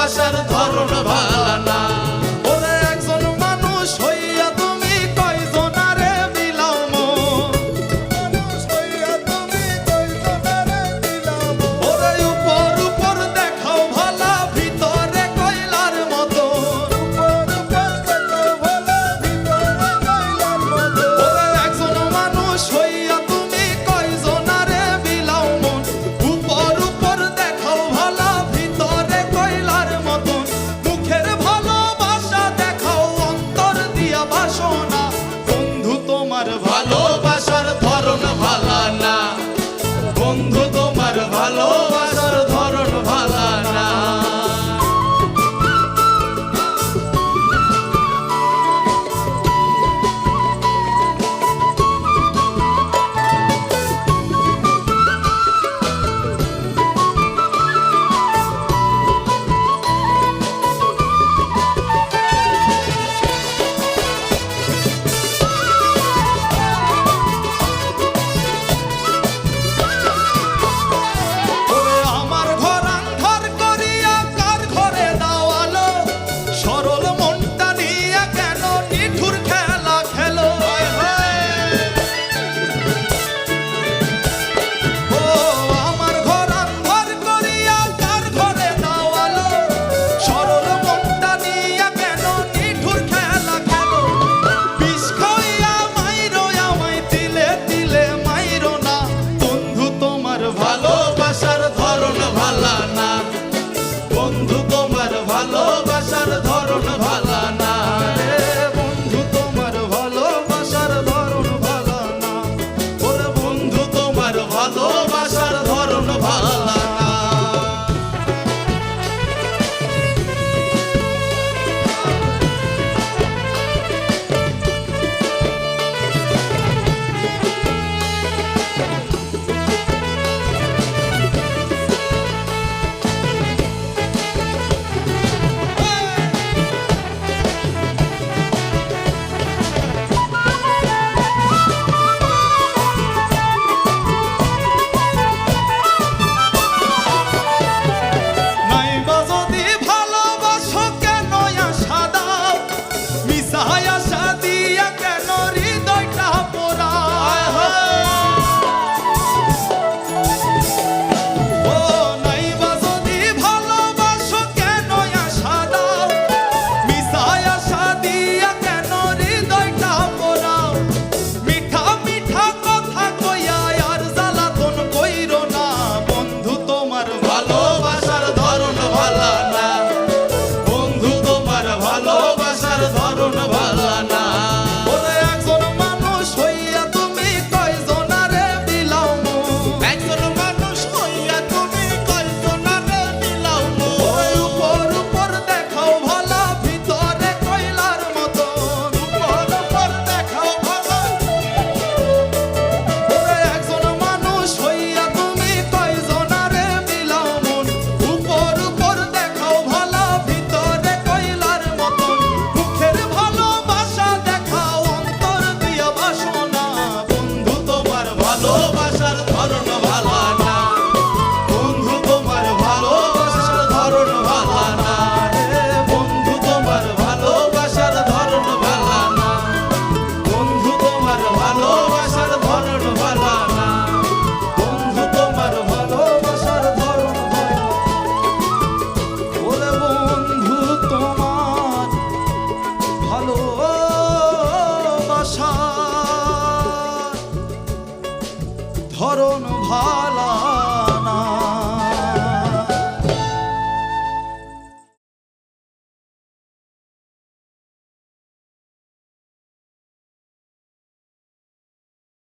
ভালোবাসার ধরন ভালো না। ওরে একজন মানুষ হইয়া তুমি কয়জনারে বিলাও মন, ওরে উপর উপর দেখাও ভালা ভিতরে কয়লার মতো। ওরে একজন মানুষ হইয়া তুমি কয়জনারে বিলাও মন, উপর উপর দেখাও ভালা ভিতরে কয়লার মতো। মুখের ভালোবাসা দেখাও অন্তর দিয়া বাসনা, বন্ধু তোমার ভালোবাসার ধরন ভালো না। বন্ধু তোমার ভালোবাসার ধরন ভালো না। ওরে আমার ঘর আন্ধার করিয়া কার ঘরে দাওয়ালো, সরল মনটা নিয়ে কেন নিঠুর খেলা খেলো। ও আমার ঘর আন্ধার করিয়া কার ঘরে দাওয়ালো, সরল মনটা নিয়ে কেন নিঠুর খেলা খেলো। বিষ খাইয়া মাইরো আমায় তিলে তিলে মাইরো না, বন্ধু তোমার ভালোবাসার ধরন ভালো না। বন্ধু তোমার ভালোবাসার ধরন ভালো না। রে বন্ধু তোমার ভালোবাসার ধরন ভালো না। ওরে বন্ধু তোমার ভালোবাসার ধরন ভালো না। নাইবা যদি ভালোবাসো কেন আশা দাও, মিশাই আশা দিয়া কেন হৃদয়টা পোড়াও। ও নাইবা যদি ভালোবাসো কেন আশা দাও, মিশাই আশা দিয়া কেন হৃদয়টা পোড়াও। মিঠা মিঠা কথা কইয়া আর জ্বালাতন কইরো না, বন্ধু তোমার ভালো